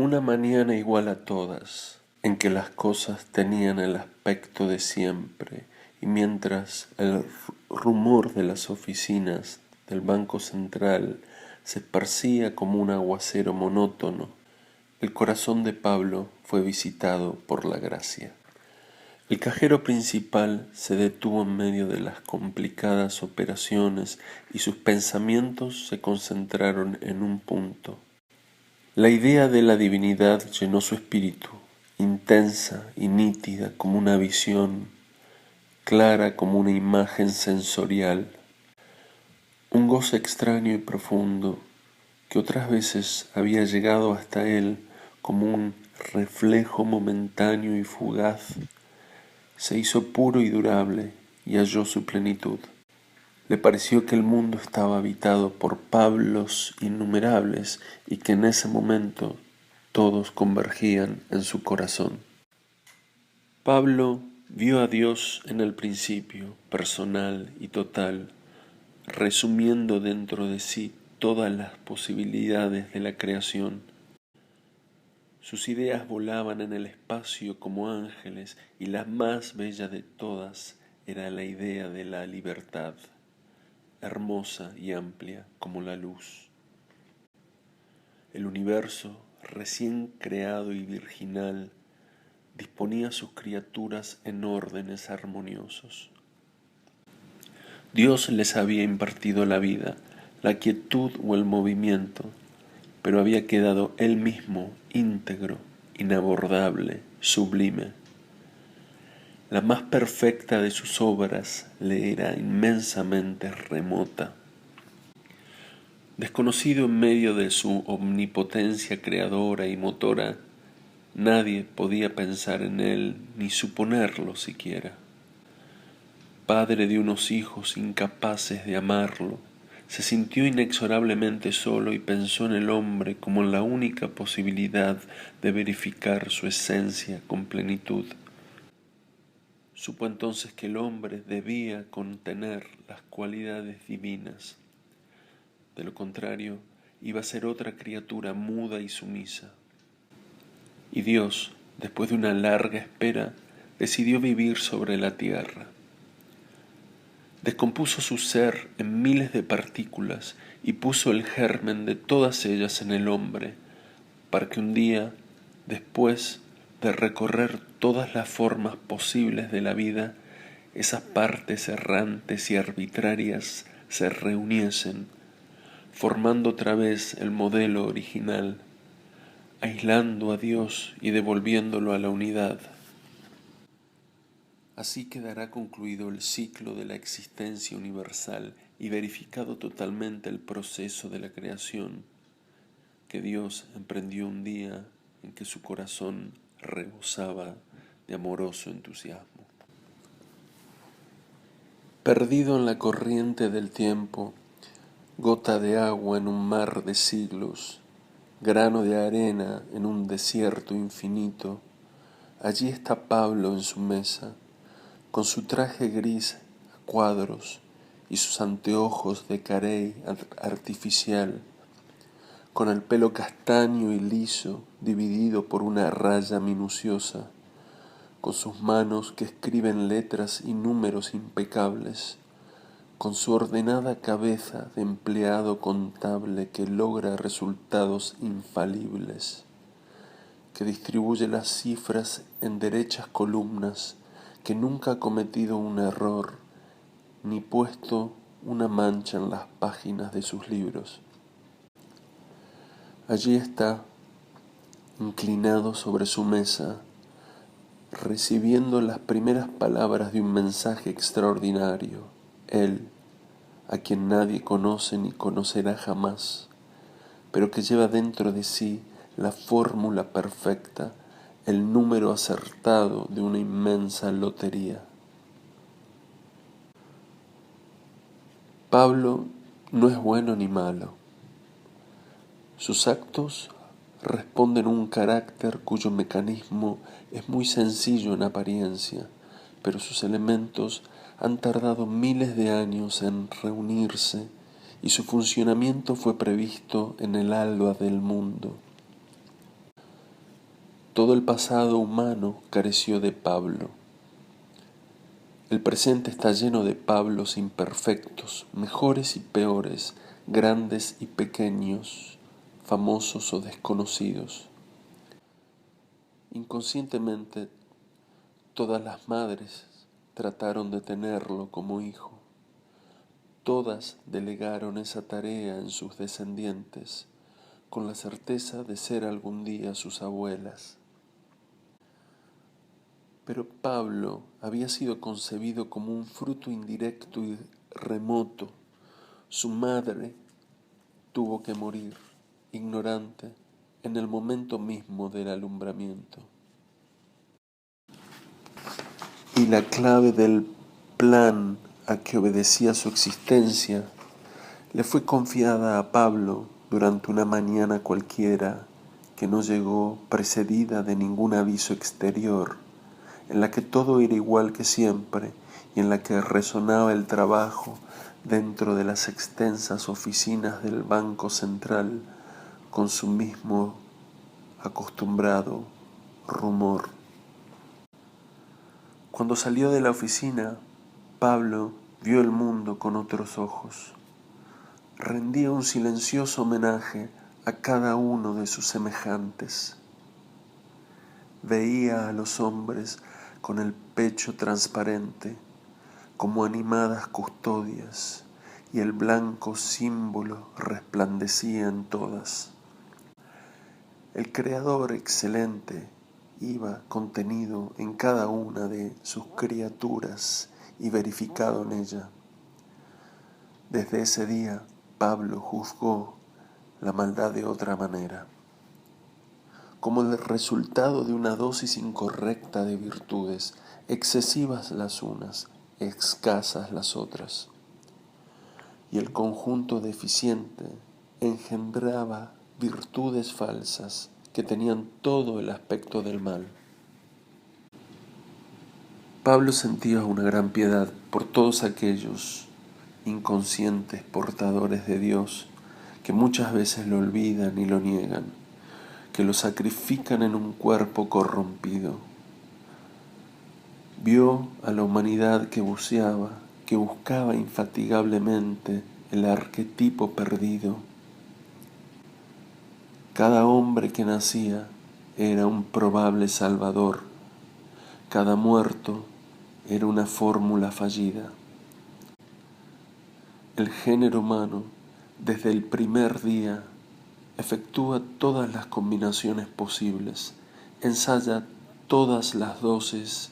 una mañana igual a todas, en que las cosas tenían el aspecto de siempre, y mientras el rumor de las oficinas del Banco Central se esparcía como un aguacero monótono, el corazón de Pablo fue visitado por la gracia. El cajero principal se detuvo en medio de las complicadas operaciones y sus pensamientos se concentraron en un punto. La idea de la divinidad llenó su espíritu, intensa y nítida como una visión, clara como una imagen sensorial. Un gozo extraño y profundo que otras veces había llegado hasta él como un reflejo momentáneo y fugaz, se hizo puro y durable y halló su plenitud. Le pareció que el mundo estaba habitado por Pablos innumerables y que en ese momento todos convergían en su corazón. Pablo vio a Dios en el principio, personal y total, resumiendo dentro de sí todas las posibilidades de la creación. Sus ideas volaban en el espacio como ángeles y la más bella de todas era la idea de la libertad, hermosa y amplia como la luz. El universo, recién creado y virginal, disponía sus criaturas en órdenes armoniosos. Dios les había impartido la vida, la quietud o el movimiento, pero había quedado Él mismo íntegro, inabordable, sublime. La más perfecta de sus obras le era inmensamente remota. Desconocido en medio de su omnipotencia creadora y motora, nadie podía pensar en Él ni suponerlo siquiera. Padre de unos hijos incapaces de amarlo, se sintió inexorablemente solo y pensó en el hombre como en la única posibilidad de verificar su esencia con plenitud. Supo entonces que el hombre debía contener las cualidades divinas. De lo contrario, iba a ser otra criatura muda y sumisa. Y Dios, después de una larga espera, decidió vivir sobre la tierra. Descompuso su ser en miles de partículas y puso el germen de todas ellas en el hombre, para que un día, después de recorrer todas las formas posibles de la vida, esas partes errantes y arbitrarias se reuniesen, formando otra vez el modelo original, aislando a Dios y devolviéndolo a la unidad. Así quedará concluido el ciclo de la existencia universal y verificado totalmente el proceso de la creación que Dios emprendió un día en que su corazón rebosaba de amoroso entusiasmo. Perdido en la corriente del tiempo, gota de agua en un mar de siglos, grano de arena en un desierto infinito, allí está Pablo en su mesa, con su traje gris a cuadros y sus anteojos de carey artificial, con el pelo castaño y liso dividido por una raya minuciosa, con sus manos que escriben letras y números impecables, con su ordenada cabeza de empleado contable que logra resultados infalibles, que distribuye las cifras en derechas columnas, que nunca ha cometido un error ni puesto una mancha en las páginas de sus libros. Allí está, inclinado sobre su mesa, recibiendo las primeras palabras de un mensaje extraordinario, él, a quien nadie conoce ni conocerá jamás, pero que lleva dentro de sí la fórmula perfecta, el número acertado de una inmensa lotería. Pablo no es bueno ni malo. Sus actos responden a un carácter cuyo mecanismo es muy sencillo en apariencia, pero sus elementos han tardado miles de años en reunirse y su funcionamiento fue previsto en el alba del mundo. Todo el pasado humano careció de Pablo. El presente está lleno de Pablos imperfectos, mejores y peores, grandes y pequeños, famosos o desconocidos. Inconscientemente, todas las madres trataron de tenerlo como hijo. Todas delegaron esa tarea en sus descendientes, con la certeza de ser algún día sus abuelas. Pero Pablo había sido concebido como un fruto indirecto y remoto. Su madre tuvo que morir, ignorante, en el momento mismo del alumbramiento. Y la clave del plan a que obedecía su existencia le fue confiada a Pablo durante una mañana cualquiera que no llegó precedida de ningún aviso exterior, en la que todo era igual que siempre y en la que resonaba el trabajo dentro de las extensas oficinas del Banco Central con su mismo acostumbrado rumor. Cuando salió de la oficina, Pablo vio el mundo con otros ojos. Rendía un silencioso homenaje a cada uno de sus semejantes. Veía a los hombres con el pecho transparente, como animadas custodias, y el blanco símbolo resplandecía en todas. El Creador excelente iba contenido en cada una de sus criaturas y verificado en ella. Desde ese día, Pablo juzgó la maldad de otra manera, como el resultado de una dosis incorrecta de virtudes, excesivas las unas, escasas las otras. Y el conjunto deficiente engendraba virtudes falsas que tenían todo el aspecto del mal. Pablo sentía una gran piedad por todos aquellos inconscientes portadores de Dios que muchas veces lo olvidan y lo niegan, que lo sacrifican en un cuerpo corrompido. Vio a la humanidad que buceaba, que buscaba infatigablemente el arquetipo perdido. Cada hombre que nacía era un probable salvador. Cada muerto era una fórmula fallida. El género humano, desde el primer día, efectúa todas las combinaciones posibles, ensaya todas las dosis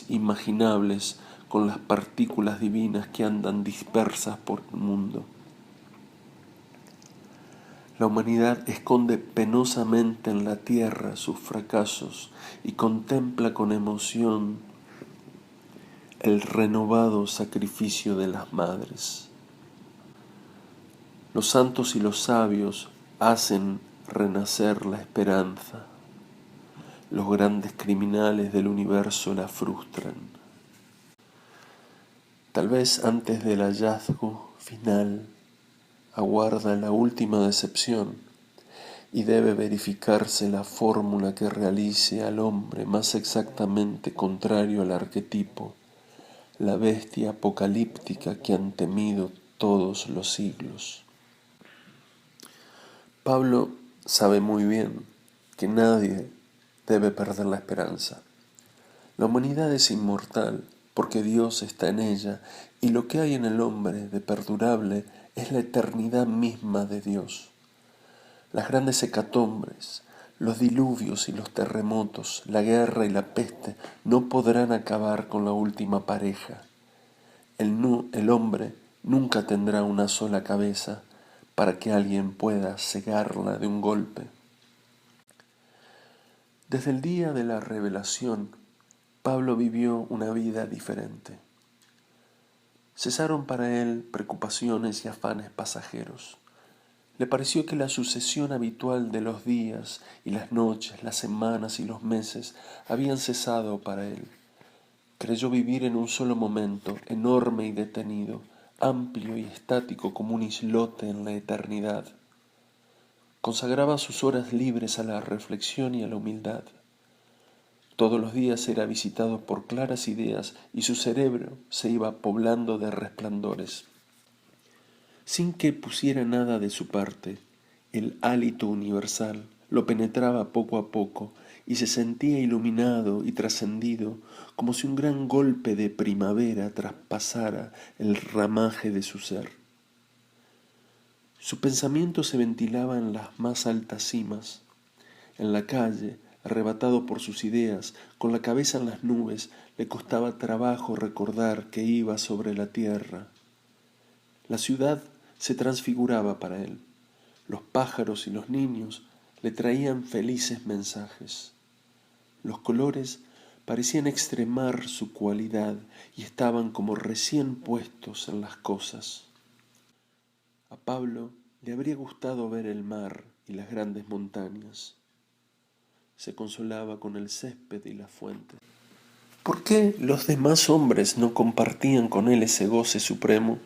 imaginables con las partículas divinas que andan dispersas por el mundo. La humanidad esconde penosamente en la tierra sus fracasos y contempla con emoción el renovado sacrificio de las madres. Los santos y los sabios hacen renacer la esperanza. Los grandes criminales del universo la frustran. Tal vez antes del hallazgo final aguarda la última decepción y debe verificarse la fórmula que realice al hombre más exactamente contrario al arquetipo, la bestia apocalíptica que han temido todos los siglos. Pablo sabe muy bien que nadie debe perder la esperanza. La humanidad es inmortal porque Dios está en ella y lo que hay en el hombre de perdurable es la eternidad misma de Dios. Las grandes hecatombres, los diluvios y los terremotos, la guerra y la peste no podrán acabar con la última pareja. El hombre nunca tendrá una sola cabeza para que alguien pueda cegarla de un golpe. Desde el día de la revelación, Pablo vivió una vida diferente. Cesaron para él preocupaciones y afanes pasajeros. Le pareció que la sucesión habitual de los días y las noches, las semanas y los meses habían cesado para él. Creyó vivir en un solo momento, enorme y detenido, amplio y estático como un islote en la eternidad. Consagraba sus horas libres a la reflexión y a la humildad. Todos los días era visitado por claras ideas y su cerebro se iba poblando de resplandores. Sin que pusiera nada de su parte, el hálito universal lo penetraba poco a poco y se sentía iluminado y trascendido como si un gran golpe de primavera traspasara el ramaje de su ser. Su pensamiento se ventilaba en las más altas cimas. En la calle, arrebatado por sus ideas, con la cabeza en las nubes, le costaba trabajo recordar que iba sobre la tierra. La ciudad se transfiguraba para él. Los pájaros y los niños le traían felices mensajes. Los colores parecían extremar su cualidad y estaban como recién puestos en las cosas. A Pablo le habría gustado ver el mar y las grandes montañas. Se consolaba con el césped y las fuentes. ¿Por qué los demás hombres no compartían con él ese goce supremo?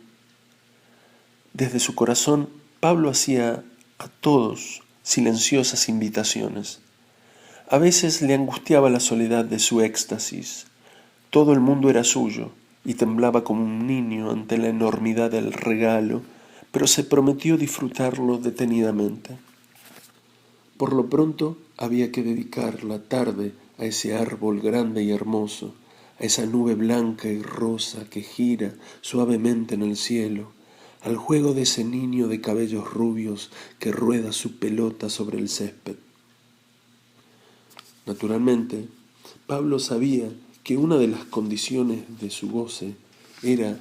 Desde su corazón, Pablo hacía a todos silenciosas invitaciones. A veces le angustiaba la soledad de su éxtasis. Todo el mundo era suyo y temblaba como un niño ante la enormidad del regalo, pero se prometió disfrutarlo detenidamente. Por lo pronto había que dedicar la tarde a ese árbol grande y hermoso, a esa nube blanca y rosa que gira suavemente en el cielo, al juego de ese niño de cabellos rubios que rueda su pelota sobre el césped. Naturalmente, Pablo sabía que una de las condiciones de su goce era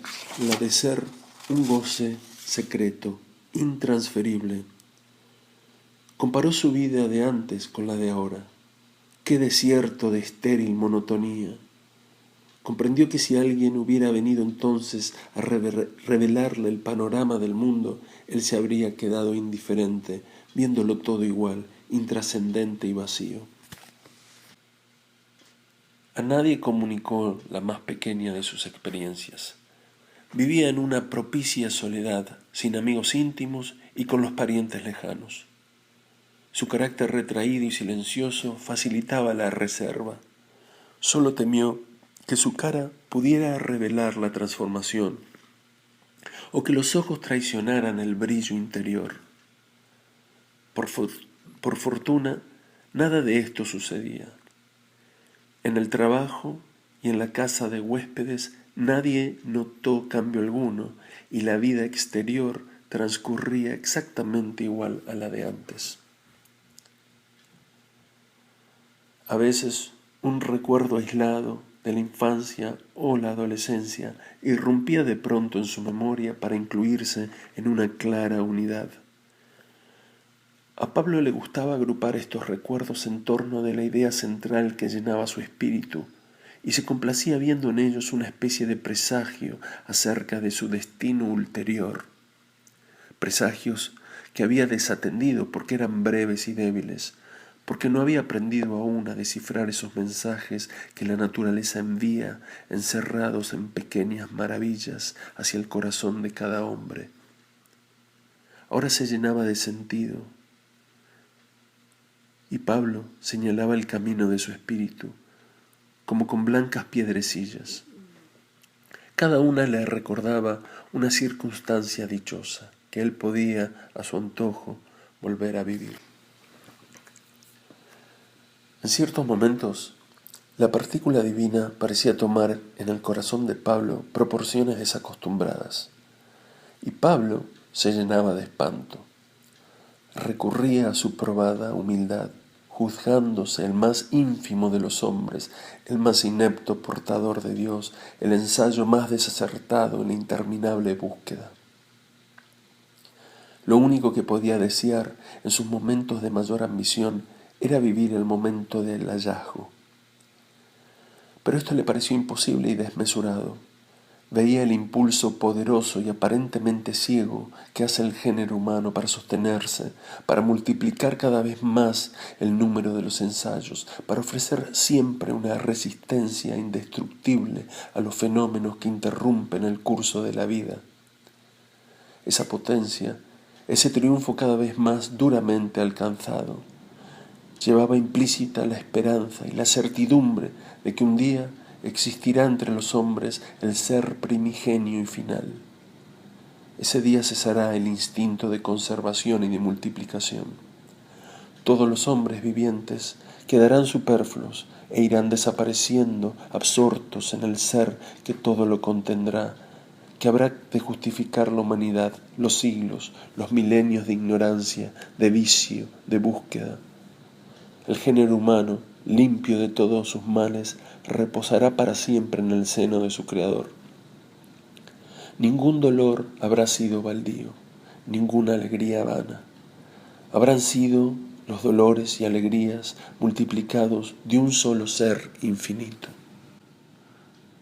la de ser un goce secreto, intransferible. Comparó su vida de antes con la de ahora. Qué desierto de estéril monotonía. Comprendió que si alguien hubiera venido entonces a revelarle el panorama del mundo, él se habría quedado indiferente, viéndolo todo igual, intrascendente y vacío. A nadie comunicó la más pequeña de sus experiencias. Vivía en una propicia soledad, sin amigos íntimos y con los parientes lejanos. Su carácter retraído y silencioso facilitaba la reserva. Solo temió que su cara pudiera revelar la transformación o que los ojos traicionaran el brillo interior. Por fortuna, nada de esto sucedía. En el trabajo y en la casa de huéspedes nadie notó cambio alguno y la vida exterior transcurría exactamente igual a la de antes. A veces un recuerdo aislado de la infancia o la adolescencia irrumpía de pronto en su memoria para incluirse en una clara unidad. A Pablo le gustaba agrupar estos recuerdos en torno de la idea central que llenaba su espíritu y se complacía viendo en ellos una especie de presagio acerca de su destino ulterior. Presagios que había desatendido porque eran breves y débiles, porque no había aprendido aún a descifrar esos mensajes que la naturaleza envía encerrados en pequeñas maravillas hacia el corazón de cada hombre. Ahora se llenaba de sentido, y Pablo señalaba el camino de su espíritu, como con blancas piedrecillas. Cada una le recordaba una circunstancia dichosa que él podía, a su antojo, volver a vivir. En ciertos momentos, la partícula divina parecía tomar en el corazón de Pablo proporciones desacostumbradas, y Pablo se llenaba de espanto. Recurría a su probada humildad, juzgándose el más ínfimo de los hombres, el más inepto portador de Dios, el ensayo más desacertado en la interminable búsqueda. Lo único que podía desear en sus momentos de mayor ambición era vivir el momento del hallazgo. Pero esto le pareció imposible y desmesurado. Veía el impulso poderoso y aparentemente ciego que hace el género humano para sostenerse, para multiplicar cada vez más el número de los ensayos, para ofrecer siempre una resistencia indestructible a los fenómenos que interrumpen el curso de la vida. Esa potencia Ese triunfo cada vez más duramente alcanzado llevaba implícita la esperanza y la certidumbre de que un día existirá entre los hombres el ser primigenio y final. Ese día cesará el instinto de conservación y de multiplicación. Todos los hombres vivientes quedarán superfluos e irán desapareciendo, absortos en el ser que todo lo contendrá, que habrá de justificar la humanidad, los siglos, los milenios de ignorancia, de vicio, de búsqueda. El género humano, limpio de todos sus males, reposará para siempre en el seno de su Creador. Ningún dolor habrá sido baldío, ninguna alegría vana. Habrán sido los dolores y alegrías multiplicados de un solo ser infinito.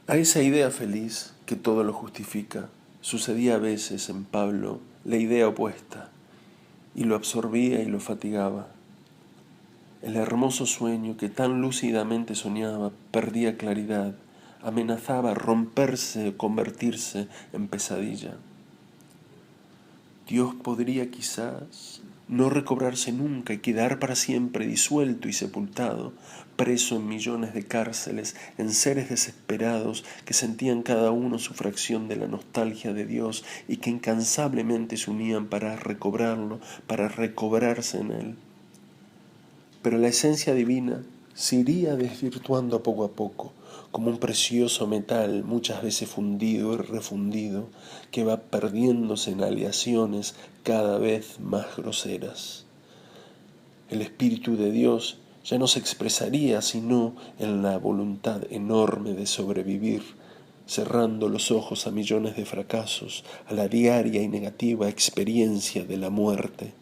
A esa idea feliz, que todo lo justifica, sucedía a veces en Pablo la idea opuesta, y lo absorbía y lo fatigaba. El hermoso sueño que tan lúcidamente soñaba perdía claridad, amenazaba romperse o convertirse en pesadilla. Dios podría quizás no recobrarse nunca y quedar para siempre disuelto y sepultado, preso en millones de cárceles, en seres desesperados que sentían cada uno su fracción de la nostalgia de Dios y que incansablemente se unían para recobrarlo, para recobrarse en Él. Pero la esencia divina se iría desvirtuando poco a poco, como un precioso metal muchas veces fundido y refundido, que va perdiéndose en aleaciones cada vez más groseras. El Espíritu de Dios ya no se expresaría sino en la voluntad enorme de sobrevivir, cerrando los ojos a millones de fracasos, a la diaria y negativa experiencia de la muerte.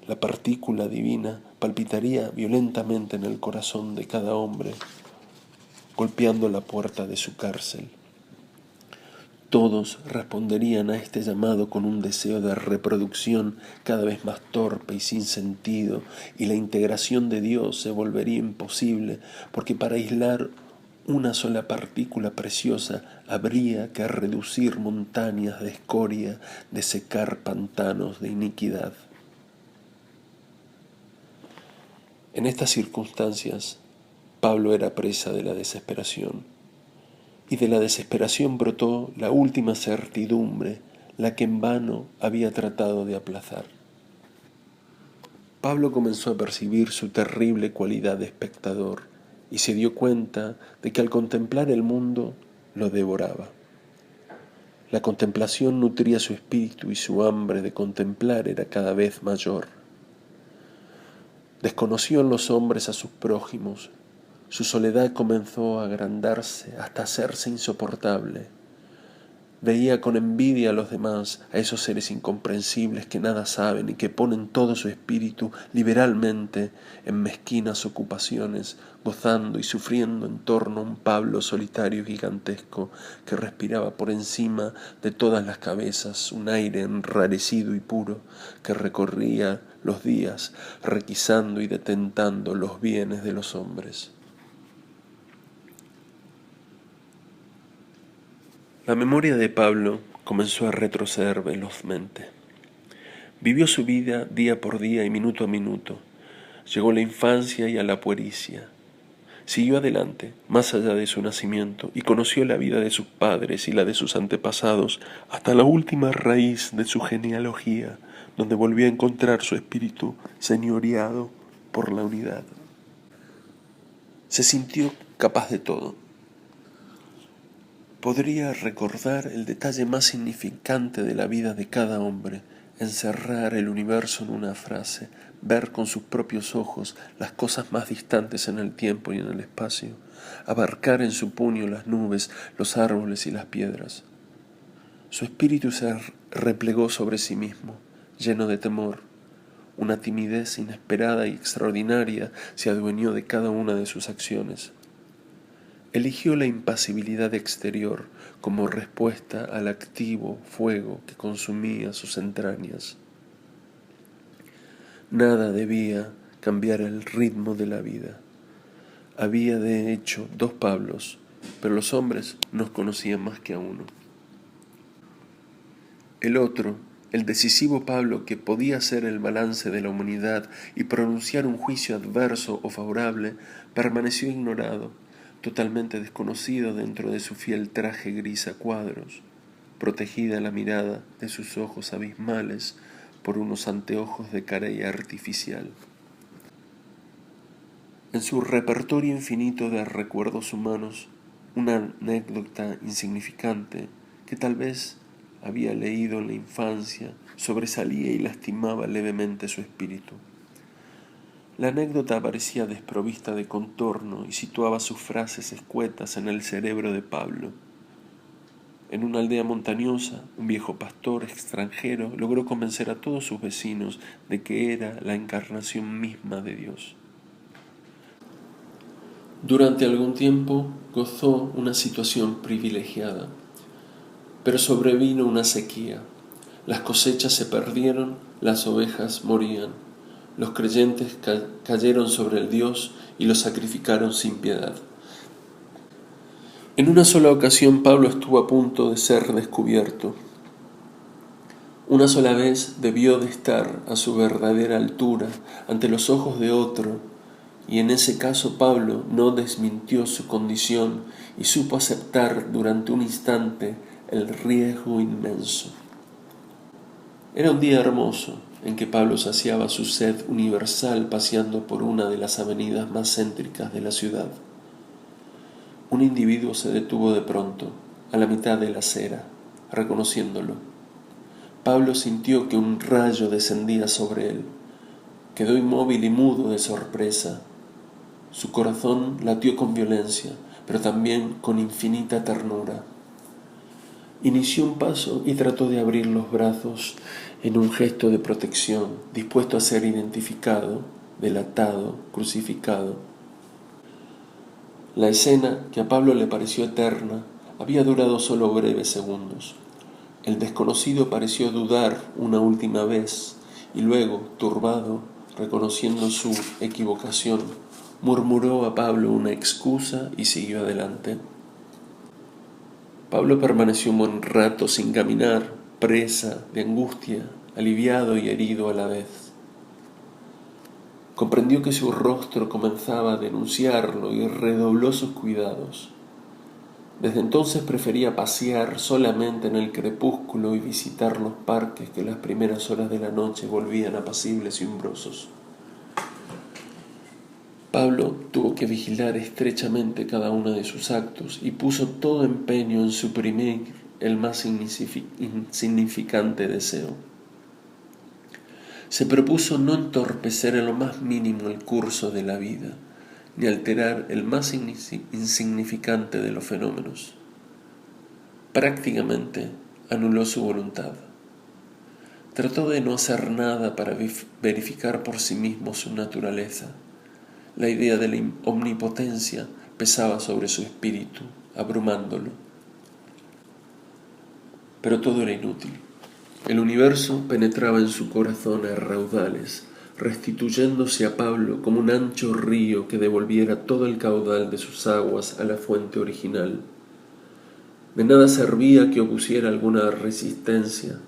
La partícula divina palpitaría violentamente en el corazón de cada hombre, golpeando la puerta de su cárcel. Todos responderían a este llamado con un deseo de reproducción cada vez más torpe y sin sentido, y la integración de Dios se volvería imposible, porque para aislar una sola partícula preciosa habría que reducir montañas de escoria, de secar pantanos de iniquidad. En estas circunstancias, Pablo era presa de la desesperación, y de la desesperación brotó la última certidumbre, la que en vano había tratado de aplazar. Pablo comenzó a percibir su terrible cualidad de espectador y se dio cuenta de que al contemplar el mundo lo devoraba. La contemplación nutría su espíritu y su hambre de contemplar era cada vez mayor. Desconoció en los hombres a sus prójimos. Su soledad comenzó a agrandarse hasta hacerse insoportable. Veía con envidia a los demás, a esos seres incomprensibles que nada saben y que ponen todo su espíritu liberalmente en mezquinas ocupaciones, gozando y sufriendo en torno a un Pablo solitario y gigantesco que respiraba por encima de todas las cabezas un aire enrarecido y puro que recorría los días requisando y detentando los bienes de los hombres. La memoria de Pablo comenzó a retroceder velozmente. Vivió su vida día por día y minuto a minuto. Llegó a la infancia y a la puericia. Siguió adelante, más allá de su nacimiento, y conoció la vida de sus padres y la de sus antepasados, hasta la última raíz de su genealogía, donde volvió a encontrar su espíritu señoreado por la unidad. Se sintió capaz de todo. Podría recordar el detalle más significante de la vida de cada hombre, encerrar el universo en una frase, ver con sus propios ojos las cosas más distantes en el tiempo y en el espacio, abarcar en su puño las nubes, los árboles y las piedras. Su espíritu se replegó sobre sí mismo, lleno de temor. Una timidez inesperada y extraordinaria se adueñó de cada una de sus acciones. Eligió la impasibilidad exterior como respuesta al activo fuego que consumía sus entrañas. Nada debía cambiar el ritmo de la vida. Había de hecho dos Pablos, pero los hombres no conocían más que a uno. El otro El decisivo Pablo, que podía hacer el balance de la humanidad y pronunciar un juicio adverso o favorable, permaneció ignorado, totalmente desconocido dentro de su fiel traje gris a cuadros, protegida la mirada de sus ojos abismales por unos anteojos de carey artificial. En su repertorio infinito de recuerdos humanos, una anécdota insignificante que tal vez había leído en la infancia sobresalía y lastimaba levemente su espíritu. La anécdota parecía desprovista de contorno y situaba sus frases escuetas en el cerebro de Pablo. En una aldea montañosa, un viejo pastor extranjero logró convencer a todos sus vecinos de que era la encarnación misma de Dios. Durante algún tiempo gozó una situación privilegiada, pero sobrevino una sequía. Las cosechas se perdieron, las ovejas morían. Los creyentes cayeron sobre el Dios y lo sacrificaron sin piedad. En una sola ocasión Pablo estuvo a punto de ser descubierto. Una sola vez debió de estar a su verdadera altura ante los ojos de otro, y en ese caso Pablo no desmintió su condición y supo aceptar durante un instante el riesgo inmenso. Era un día hermoso en que Pablo saciaba su sed universal paseando por una de las avenidas más céntricas de la ciudad. Un individuo se detuvo de pronto, a la mitad de la acera, reconociéndolo. Pablo sintió que un rayo descendía sobre él. Quedó inmóvil y mudo de sorpresa. Su corazón latió con violencia, pero también con infinita ternura. Inició un paso y trató de abrir los brazos en un gesto de protección, dispuesto a ser identificado, delatado, crucificado. La escena, que a Pablo le pareció eterna, había durado solo breves segundos. El desconocido pareció dudar una última vez y luego, turbado, reconociendo su equivocación, murmuró a Pablo una excusa y siguió adelante. Pablo permaneció un buen rato sin caminar, presa de angustia, aliviado y herido a la vez. Comprendió que su rostro comenzaba a denunciarlo y redobló sus cuidados. Desde entonces prefería pasear solamente en el crepúsculo y visitar los parques que las primeras horas de la noche volvían apacibles y umbrosos. Pablo tuvo que vigilar estrechamente cada uno de sus actos y puso todo empeño en suprimir el más insignificante deseo. Se propuso no entorpecer en lo más mínimo el curso de la vida, ni alterar el más insignificante de los fenómenos. Prácticamente anuló su voluntad. Trató de no hacer nada para verificar por sí mismo su naturaleza. La idea de la omnipotencia pesaba sobre su espíritu, abrumándolo. Pero todo era inútil. El universo penetraba en su corazón a raudales, restituyéndose a Pablo como un ancho río que devolviera todo el caudal de sus aguas a la fuente original. De nada servía que opusiera alguna resistencia.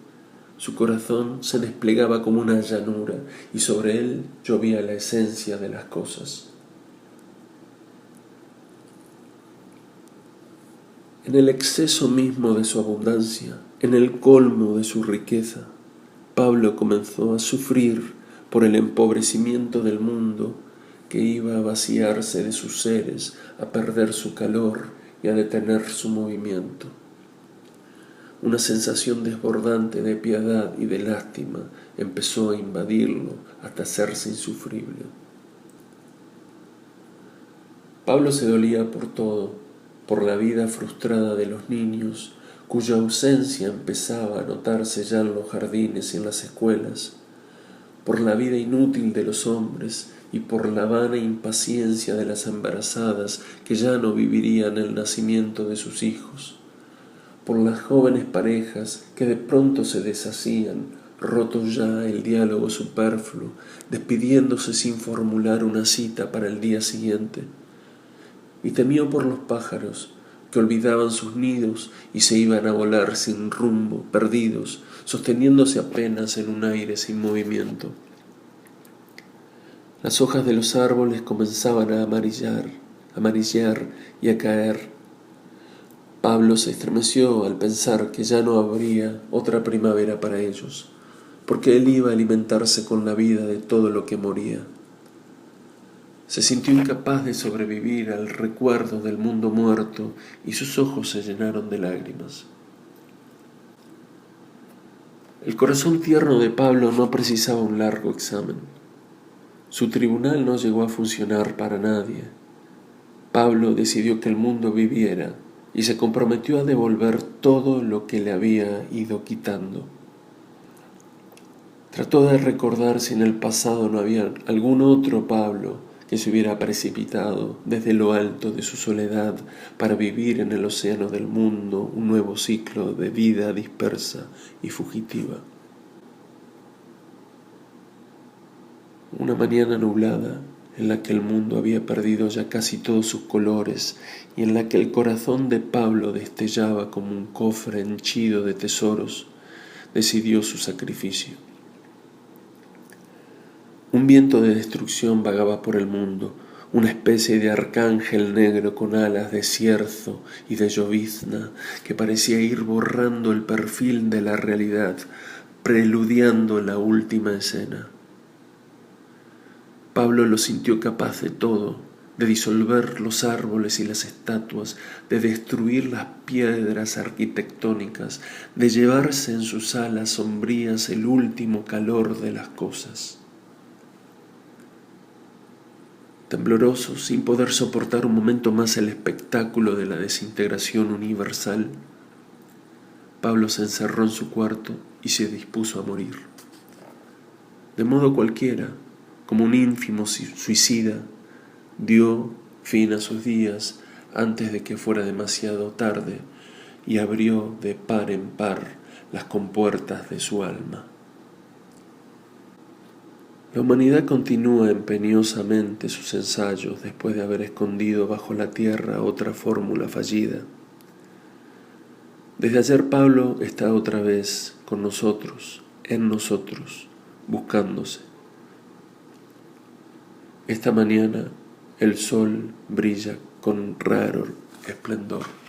Su corazón se desplegaba como una llanura y sobre él llovía la esencia de las cosas. En el exceso mismo de su abundancia, en el colmo de su riqueza, Pablo comenzó a sufrir por el empobrecimiento del mundo que iba a vaciarse de sus seres, a perder su calor y a detener su movimiento. Una sensación desbordante de piedad y de lástima empezó a invadirlo hasta hacerse insufrible. Pablo se dolía por todo, por la vida frustrada de los niños, cuya ausencia empezaba a notarse ya en los jardines y en las escuelas, por la vida inútil de los hombres y por la vana impaciencia de las embarazadas que ya no vivirían el nacimiento de sus hijos, por las jóvenes parejas que de pronto se deshacían, roto ya el diálogo superfluo, despidiéndose sin formular una cita para el día siguiente. Y temió por los pájaros, que olvidaban sus nidos y se iban a volar sin rumbo, perdidos, sosteniéndose apenas en un aire sin movimiento. Las hojas de los árboles comenzaban a amarillar y a caer. Pablo se estremeció al pensar que ya no habría otra primavera para ellos, porque él iba a alimentarse con la vida de todo lo que moría. Se sintió incapaz de sobrevivir al recuerdo del mundo muerto y sus ojos se llenaron de lágrimas. El corazón tierno de Pablo no precisaba un largo examen. Su tribunal no llegó a funcionar para nadie. Pablo decidió que el mundo viviera y se comprometió a devolver todo lo que le había ido quitando. Trató de recordar si en el pasado no había algún otro Pablo que se hubiera precipitado desde lo alto de su soledad para vivir en el océano del mundo un nuevo ciclo de vida dispersa y fugitiva. Una mañana nublada, en la que el mundo había perdido ya casi todos sus colores y en la que el corazón de Pablo destellaba como un cofre henchido de tesoros, decidió su sacrificio. Un viento de destrucción vagaba por el mundo, una especie de arcángel negro con alas de cierzo y de llovizna que parecía ir borrando el perfil de la realidad, preludiando la última escena. Pablo lo sintió capaz de todo, de disolver los árboles y las estatuas, de destruir las piedras arquitectónicas, de llevarse en sus alas sombrías el último calor de las cosas. Tembloroso, sin poder soportar un momento más el espectáculo de la desintegración universal, Pablo se encerró en su cuarto y se dispuso a morir. De modo cualquiera, como un ínfimo suicida, dio fin a sus días antes de que fuera demasiado tarde y abrió de par en par las compuertas de su alma. La humanidad continúa empeñosamente sus ensayos después de haber escondido bajo la tierra otra fórmula fallida. Desde ayer Pablo está otra vez con nosotros, en nosotros, buscándose. Esta mañana el sol brilla con raro esplendor.